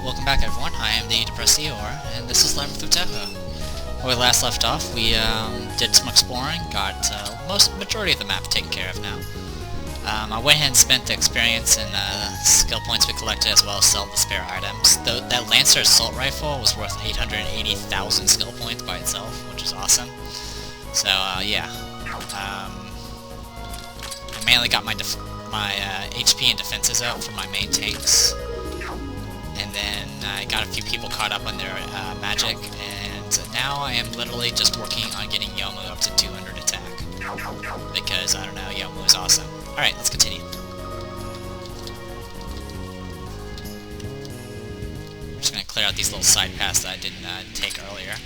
Welcome back everyone, I am the Depressed Eeyore, and this is Labyrinth of Touhou. Where we last left off, we did some exploring, got majority of the map taken care of now. I went ahead and spent the experience and skill points we collected, as well as sold the spare items. That Lancer Assault Rifle was worth 880,000 skill points by itself, which is awesome. So yeah, I mainly got my HP and defenses up for my main tanks. And then I got a few people caught up on their magic, and now I am literally just working on getting Yomu up to 200 attack. Because, I don't know, Yomu is awesome. Alright, let's continue. I'm just going to clear out these little side paths that I didn't take earlier.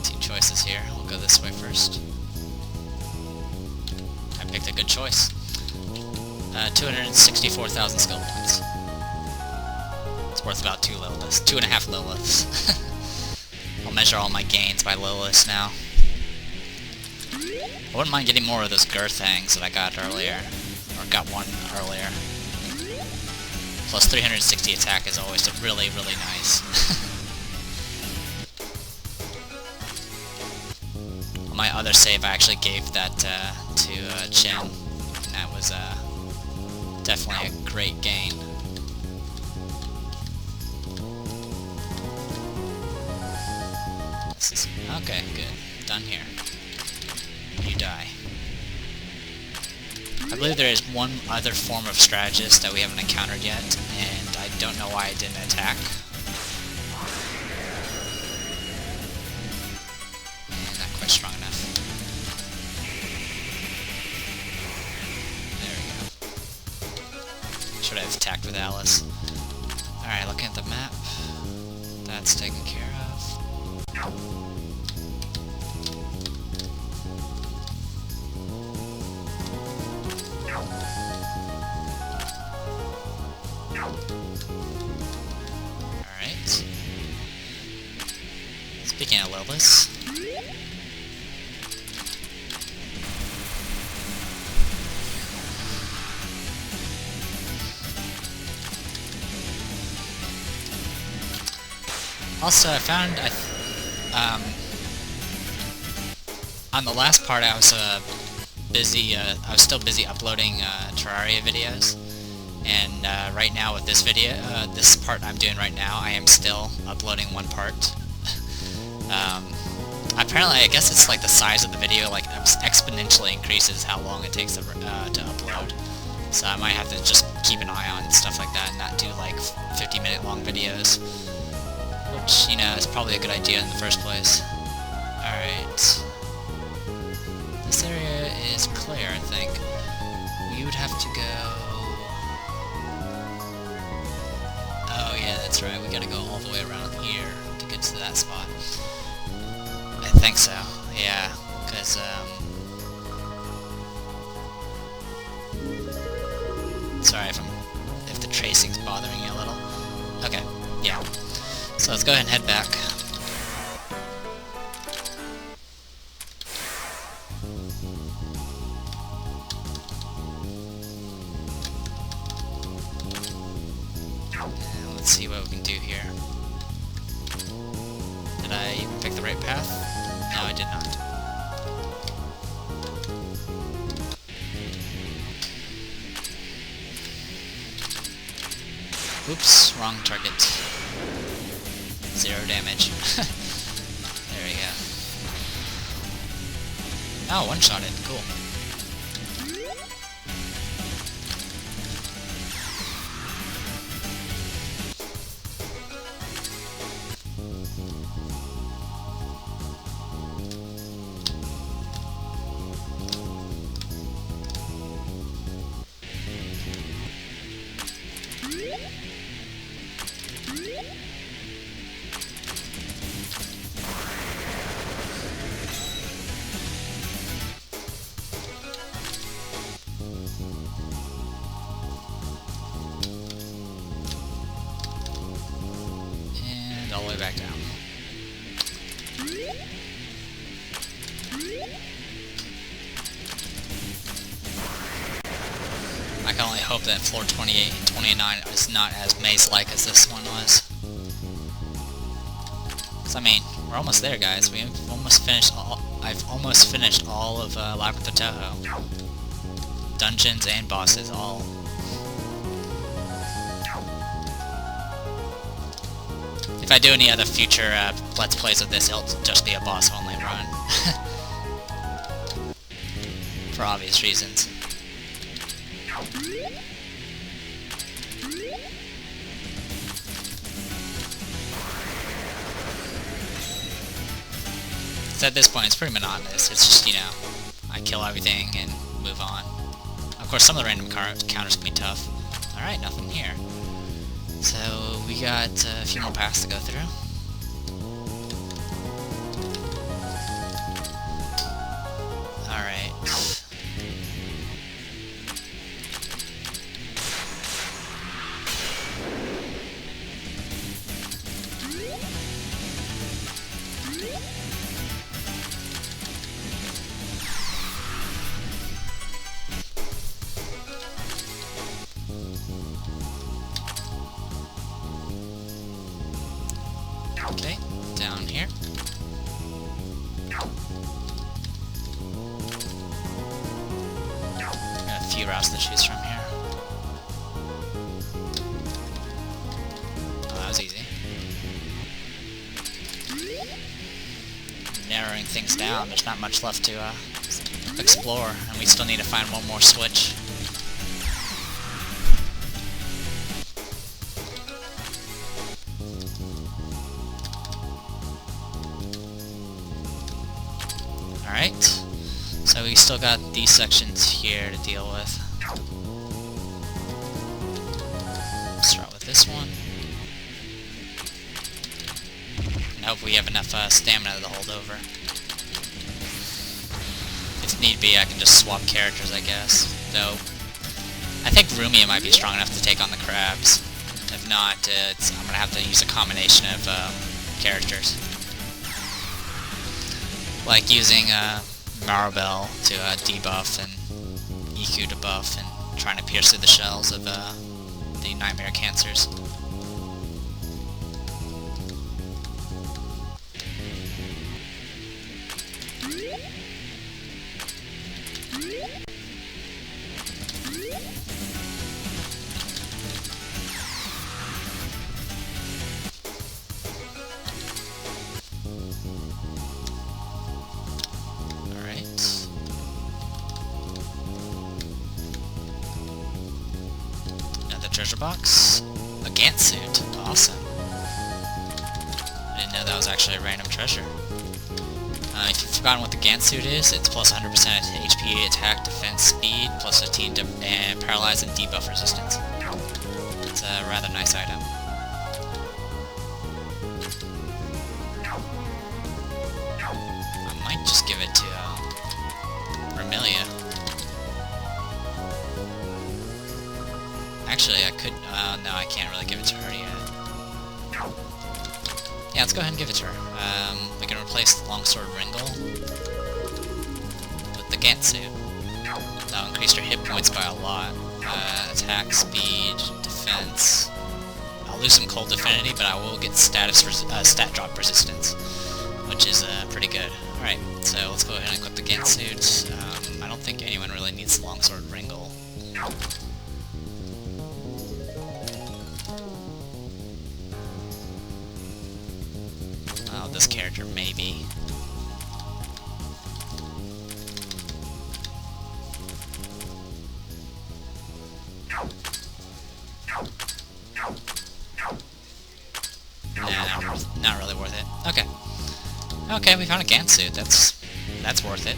Two choices here. We'll go this way first. I picked a good choice. 264,000 skill points. It's worth about 2.5 Liliths. I'll measure all my gains by Liliths now. I wouldn't mind getting more of those girth things that I got earlier. Or got one earlier. Plus 360 attack is always really, really nice. On my other save, I actually gave that to Chin. And that was definitely a great gain. This is... okay, good. Done here. You die. I believe there is one other form of strategist that we haven't encountered yet, and I don't know why I didn't attack. And not quite strong enough. There we go. Should have attacked with Alice. Alright, looking at the map. That's taken care of. Alright. Speaking of Liliths, also I found on the last part I was still busy uploading Terraria videos. And right now with this video, this part I'm doing right now, I am still uploading one part. Apparently, I guess it's like the size of the video like exponentially increases how long it takes to upload. So I might have to just keep an eye on stuff like that and not do like 50-minute long videos. Which, you know, is probably a good idea in the first place. Alright. This area is clear, I think. We would have to go... oh yeah, that's right, we gotta go all the way around here to get to that spot. I think so, yeah, because, sorry if the tracing's bothering you a little. Okay, yeah. So let's go ahead and head back. And let's see what we can do here. Did I even pick the right path? No, I did not. Oops, wrong target. 0 damage. There we go. Oh, one-shotted. Cool. way back down. I can only hope that floor 28 and 29 is not as maze-like as this one was. Cause I mean, we're almost there, guys. We've almost finished all. I've almost finished all of Labyrinth of Touhou. Dungeons and bosses, all. If I do any other future Let's Plays of this, it'll just be a boss-only run. For obvious reasons. So at this point, it's pretty monotonous. It's just, you know, I kill everything and move on. Of course, some of the random counters can be tough. Alright, nothing here. So, we got a few more paths to go through. Alright. Okay, down here. Got a few routes to choose from here. Oh, that was easy. Narrowing things down, there's not much left to explore, and we still need to find one more switch. Alright, so we still got these sections here to deal with. Start with this one. And hope we have enough stamina to hold over. If need be, I can just swap characters, I guess. Though, I think Rumia might be strong enough to take on the crabs. If not, I'm going to have to use a combination of characters. Like using Maribel to debuff and EQ to buff and trying to pierce through the shells of the nightmare cancers. Treasure box. A Gant suit. Awesome. I didn't know that was actually a random treasure. If you've forgotten what the Gant suit is, it's plus 100% HP, attack, defense, speed, plus 15 and paralyze and debuff resistance. It's a rather nice item. I might just give it to Vermilia. Actually, I could, no, I can't really give it to her yet. Yeah, let's go ahead and give it to her. We can replace the Longsword Renko with the Gant suit. That'll increase her hit points by a lot. Attack, speed, defense. I'll lose some cold affinity, but I will get stat drop resistance, which is pretty good. Alright, so let's go ahead and equip the Gant suit. I don't think anyone really needs the Longsword Renko. This character, maybe. Nah, not really worth it. Okay. Okay, we found a Gant suit. That's worth it.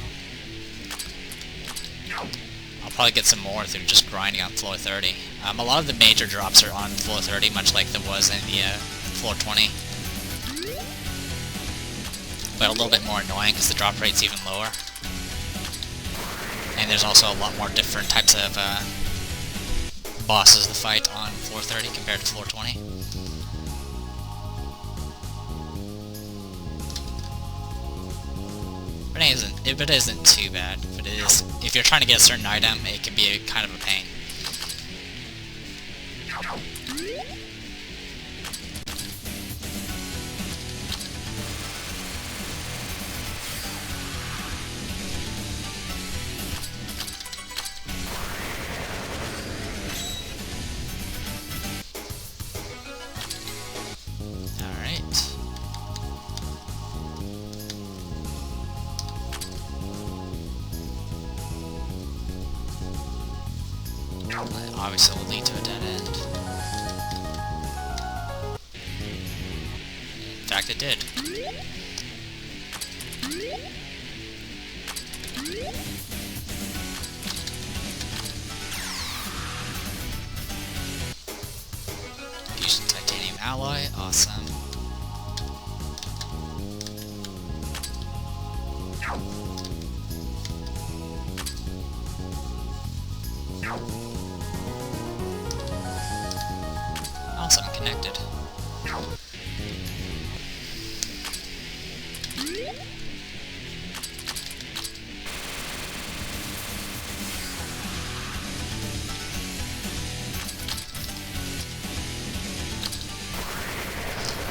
I'll probably get some more through just grinding on floor 30. A lot of the major drops are on floor 30, much like there was in the floor 20. But a little bit more annoying because the drop rate's even lower. And there's also a lot more different types of bosses to fight on floor 30 compared to floor 20. it isn't too bad. But it is, if you're trying to get a certain item, it can be kind of a pain. Obviously will lead to a dead end. In fact, it did. Fusion titanium alloy, awesome. Awesome, connected.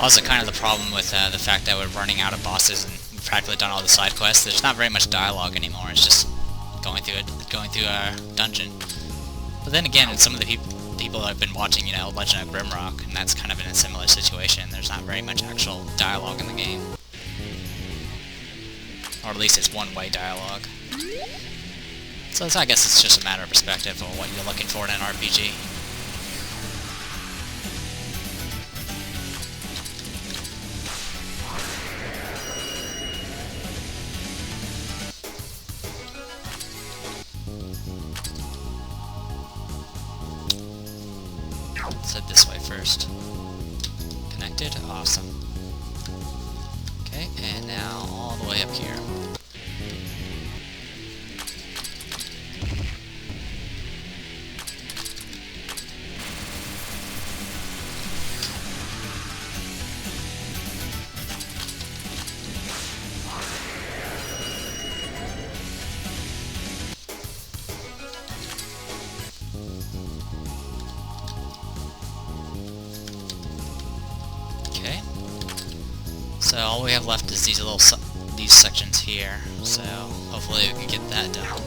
Also, kind of the problem with the fact that we're running out of bosses and we've practically done all the side quests. There's not very much dialogue anymore. It's just going through a dungeon. But then again, some of the people that have been watching, you know, Legend of Grimrock, and that's kind of in a similar situation. There's not very much actual dialogue in the game, or at least it's one-way dialogue. So I guess it's just a matter of perspective of what you're looking for in an RPG. Let's head this way first. Connected? Awesome. Okay, and now all the way up here. So all we have left is these sections here. So hopefully we can get that done.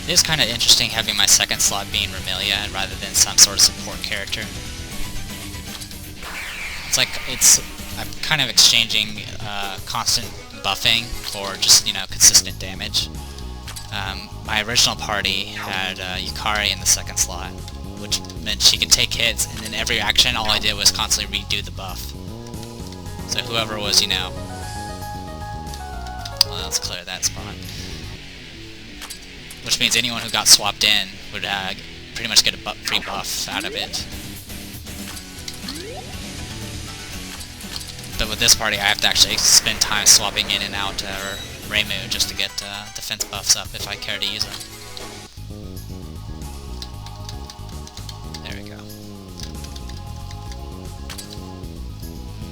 It is kind of interesting having my second slot being Remelia rather than some sort of support character. It's like I'm kind of exchanging constant buffing for just, you know, consistent damage. My original party had Yukari in the second slot, which meant she could take hits, and then every action all I did was constantly redo the buff. So whoever was, you know... Well, let's clear that spot. Which means anyone who got swapped in would pretty much get a free buff out of it. But with this party, I have to actually spend time swapping in and out Reimu just to get defense buffs up if I care to use them. There we go.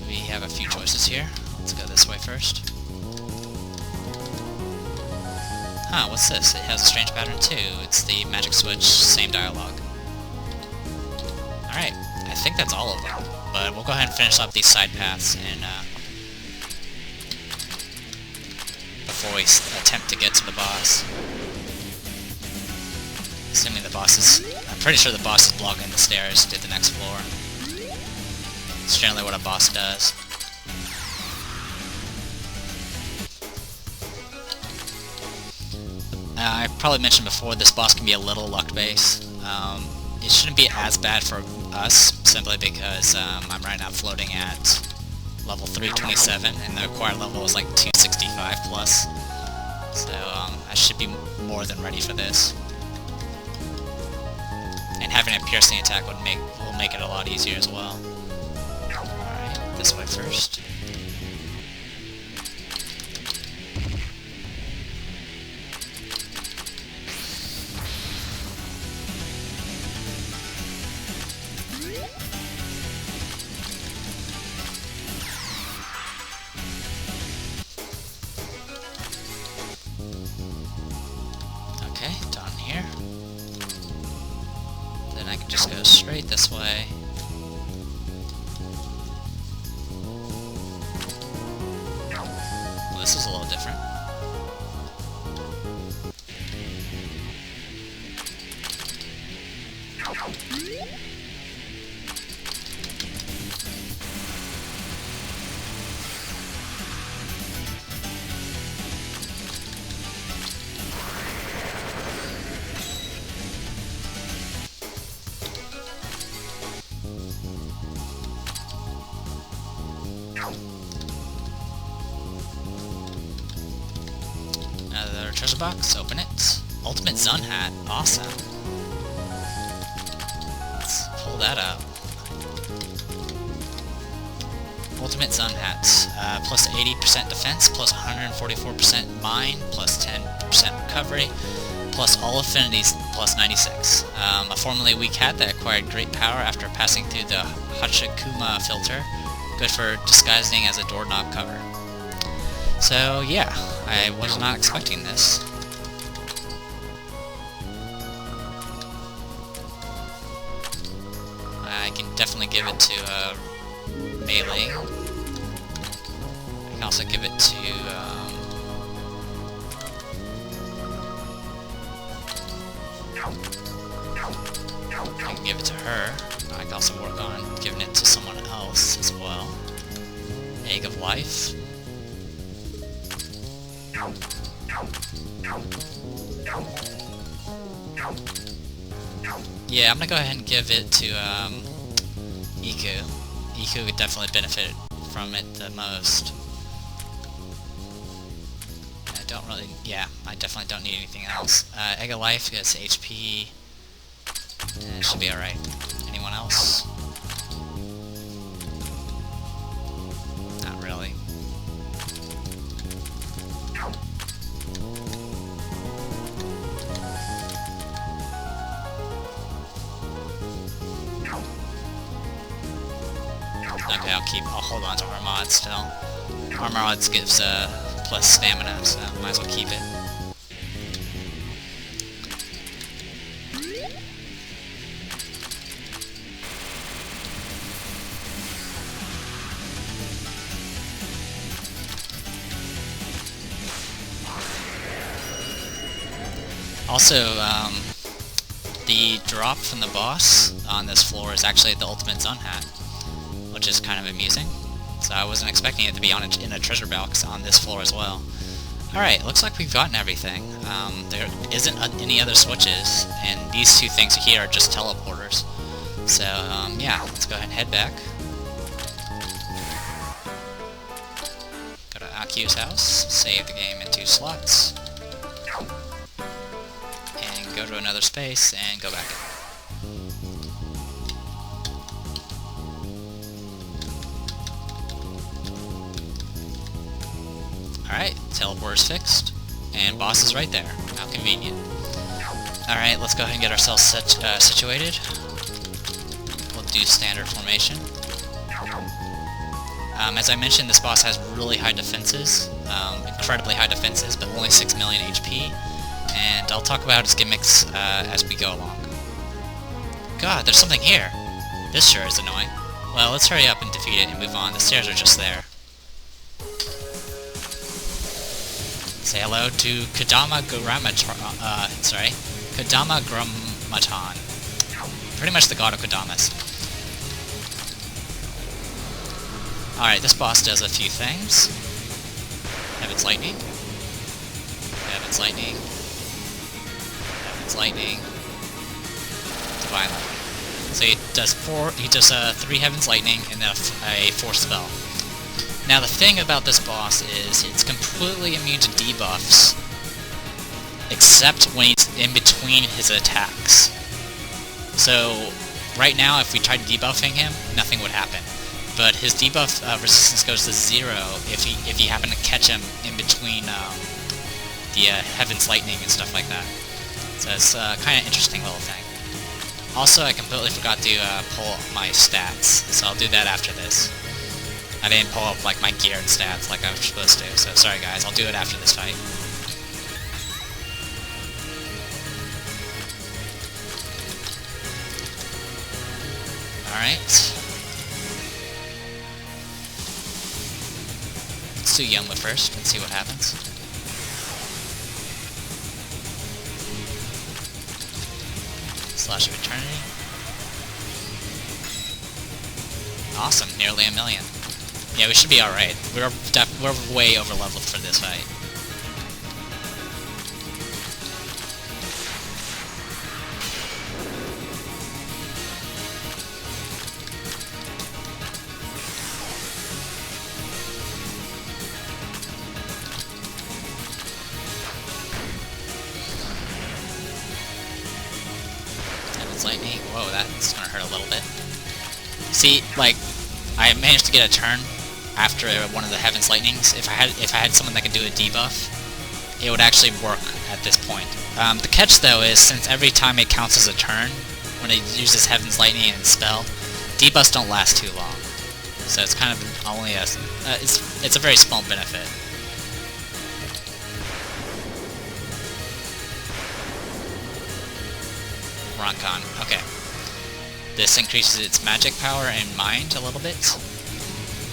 We have a few choices here. Let's go this way first. Huh, what's this? It has a strange pattern too. It's the magic switch, same dialogue. Alright, I think that's all of them. But we'll go ahead and finish up these side paths and before we attempt to get to the boss. Assuming the boss is... I'm pretty sure the boss is blocking the stairs to the next floor. It's generally what a boss does. I probably mentioned before, this boss can be a little luck-based. It shouldn't be as bad for us, simply because I'm right now floating at level 327, and the required level is like 265 plus. So I should be more than ready for this. And having a piercing attack will make it a lot easier as well. Alright, this way first. Okay, down here. Then I can just go straight this way. Well, this is a little different. Another treasure box, open it. Ultimate Zun hat, awesome. Let's pull that up. Ultimate Zun hat, plus 80% defense, plus 144% mine, plus 10% recovery, plus all affinities, plus 96. A formerly weak hat that acquired great power after passing through the Hachikuma filter, good for disguising as a doorknob cover. So yeah, I was not expecting this. I can definitely give it to melee. I can also give it to I can give it to her. I can also work on giving it to someone else as well. Egg of Life. Yeah, I'm gonna go ahead and give it to Iku. Iku would definitely benefit from it the most. I don't really... yeah, I definitely don't need anything else. Egg of Life gets HP. It should be alright. Anyone else? Not really. Okay, I'll hold on to Armad still. Armad gives plus stamina, so might as well keep it. Also, the drop from the boss on this floor is actually the Ultimate Zun hat, which is kind of amusing. So I wasn't expecting it to be in a treasure box on this floor as well. Alright, looks like we've gotten everything. There isn't any other switches, and these two things here are just teleporters. So, yeah, let's go ahead and head back. Go to Akiu's house, save the game in 2 slots, and go to another space, and go back in. Alright, teleporter's fixed, and boss is right there. How convenient. Alright, let's go ahead and get ourselves situated. We'll do standard formation. As I mentioned, this boss has really high defenses, incredibly high defenses, but only 6 million HP, and I'll talk about his gimmicks as we go along. God, there's something here! This sure is annoying. Well, let's hurry up and defeat it and move on. The stairs are just there. Say hello to Kedamagrammaton, Kedamagrammaton. Kedamagrammaton. Pretty much the god of Kedamas. Alright, this boss does a few things. Heaven's Lightning. Heaven's Lightning. Heaven's Lightning. Divine Lightning. So he does 3 Heaven's Lightning and then a 4th spell. Now the thing about this boss is it's completely immune to debuffs, except when he's in between his attacks. So right now if we tried debuffing him, nothing would happen. But his debuff resistance goes to 0 if you happen to catch him in between the Heaven's Lightning and stuff like that. So it's a kind of interesting little thing. Also, I completely forgot to pull up my stats, so I'll do that after this. I didn't pull up like my gear and stats like I was supposed to, so sorry guys, I'll do it after this fight. Alright. Let's do Yoma first and see what happens. Slash of Eternity. Awesome, nearly a million. Yeah, we should be alright. We're way over leveled for this fight. Lightning. Whoa, that's gonna hurt a little bit. See, like, I managed to get a turn after one of the Heaven's Lightnings. If I had someone that could do a debuff, it would actually work at this point. The catch though is since every time it counts as a turn, when it uses Heaven's Lightning and spell, debuffs don't last too long. So it's kind of only a it's a very small benefit. Rankain. Okay. This increases its magic power and mind a little bit.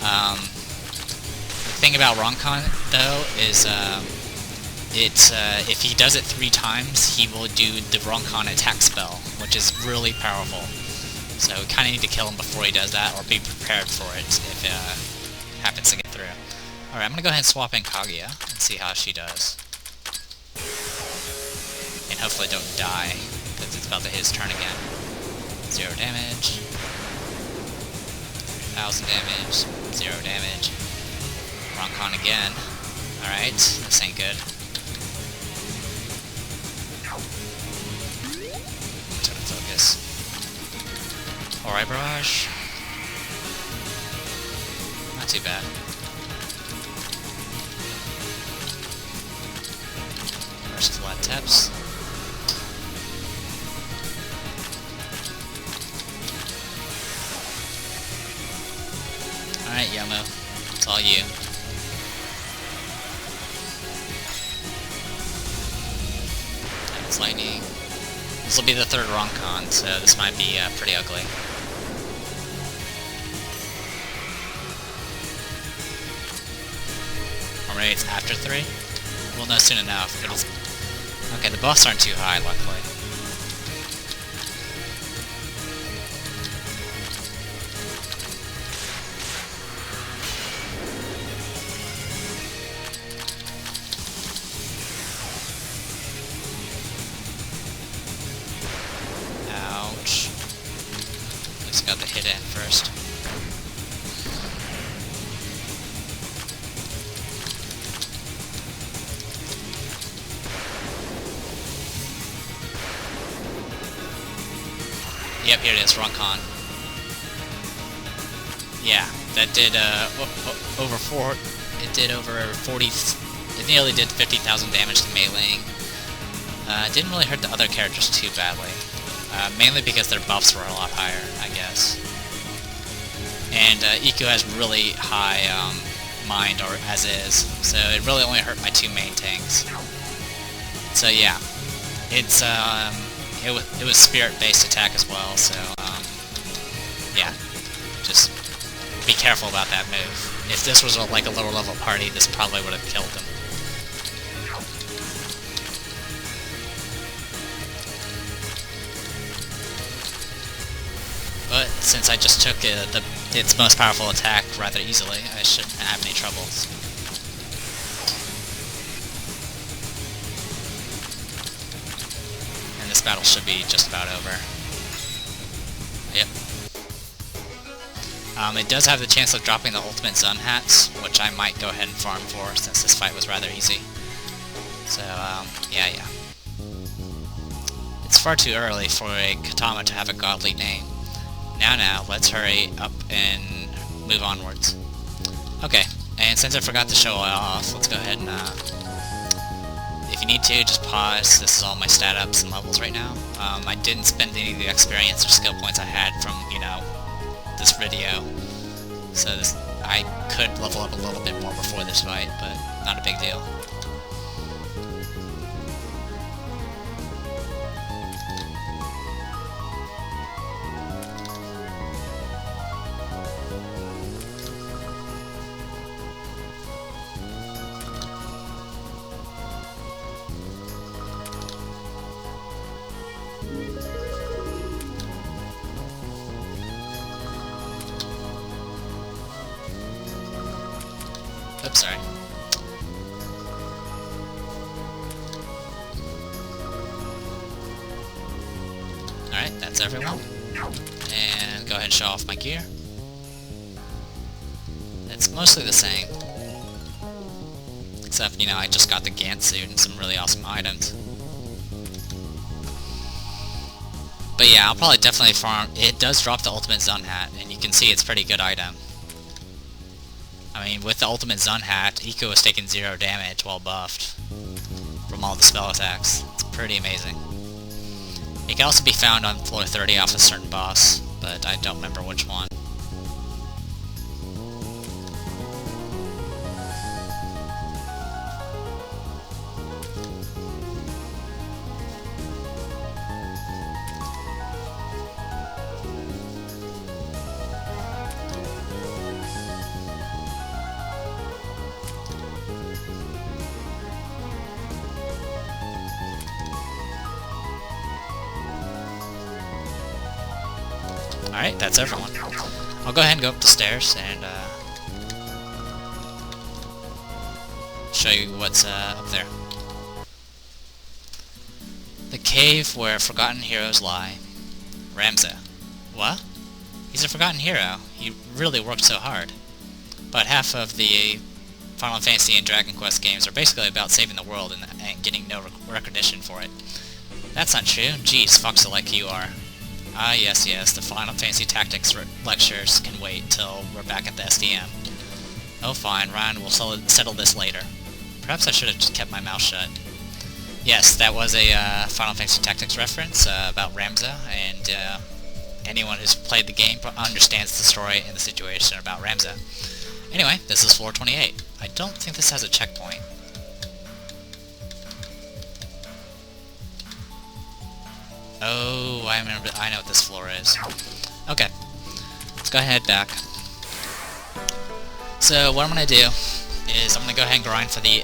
The thing about Rankain, though, is if he does it 3 times, he will do the Rankain attack spell, which is really powerful. So we kind of need to kill him before he does that, or be prepared for it if it happens to get through. Alright, I'm going to go ahead and swap in Kaguya and see how she does. And hopefully don't die, because it's about to hit his turn again. 0 damage. 1000 damage. 0 damage. Rankain again. Alright, this ain't good. Total focus. Alright, barrage. Not too bad. First flat taps. Alright, Yomo. It's all you. It's lightning. This will be the 3rd Rankain, so this might be pretty ugly. Alright, it's after 3? We'll know soon enough, but it's... Okay, the buffs aren't too high, luckily. Ouch. Just got the hit in first. Yep, here it is, Rankain. Yeah, that did over 4. It did over 40. It nearly did 50,000 damage to meleeing. It didn't really hurt the other characters too badly, mainly because their buffs were a lot higher, I guess. And Iku has really high mind, or as is, so it really only hurt my 2 main tanks. So yeah, it's it was spirit-based attack as well, so, yeah. Just be careful about that move. If this was like a lower level party, this probably would have killed them. since I just took its most powerful attack rather easily, I shouldn't have any troubles. And this battle should be just about over. Yep. It does have the chance of dropping the ultimate Zun hats, which I might go ahead and farm for, since this fight was rather easy. So, yeah. It's far too early for a Kedama to have a godly name. Now, let's hurry up and move onwards. Okay, and since I forgot to show it off, let's go ahead and, if you need to, just pause. This is all my stat ups and levels right now. I didn't spend any of the experience or skill points I had from, this video. So I could level up a little bit more before this fight, but not a big deal. Oops, sorry. Alright, that's everyone. And go ahead and show off my gear. It's mostly the same. Except, I just got the Gant suit and some really awesome items. But yeah, I'll probably definitely farm. It does drop the ultimate Zun hat, and you can see it's a pretty good item. I mean, with the ultimate Zun hat, Eco is taking 0 damage while buffed from all the spell attacks. It's pretty amazing. It can also be found on floor 30 off a certain boss, but I don't remember which one. Alright, that's everyone. I'll go ahead and go up the stairs and show you what's up there. The cave where forgotten heroes lie. Ramza. What? He's a forgotten hero. He really worked so hard. But half of the Final Fantasy and Dragon Quest games are basically about saving the world and getting no recognition for it. That's not true. Jeez, foxy like you are. Ah, yes, the Final Fantasy Tactics lectures can wait till we're back at the SDM. Oh fine, Ryan will settle this later. Perhaps I should have just kept my mouth shut. Yes, that was a Final Fantasy Tactics reference about Ramza, and anyone who's played the game understands the story and the situation about Ramza. Anyway, this is floor 28. I don't think this has a checkpoint. Oh, I know what this floor is. Okay, let's go ahead back. So what I'm gonna do is I'm gonna go ahead and grind for the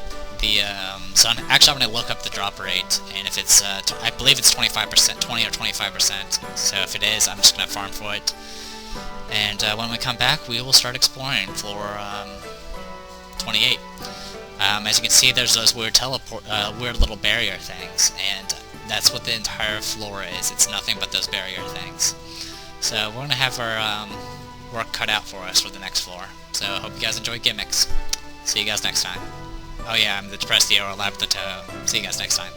Sun. Actually, I'm gonna look up the drop rate, and if it's I believe it's 25%, 20 or 25%. So if it is, I'm just gonna farm for it. And when we come back, we will start exploring floor 28. As you can see, there's those weird weird little barrier things, and that's what the entire floor is. It's nothing but those barrier things. So we're gonna have our work cut out for us for the next floor. So I hope you guys enjoy gimmicks. See you guys next time. Oh yeah, I'm the depressed hero, Labyrinth of Touhou. See you guys next time.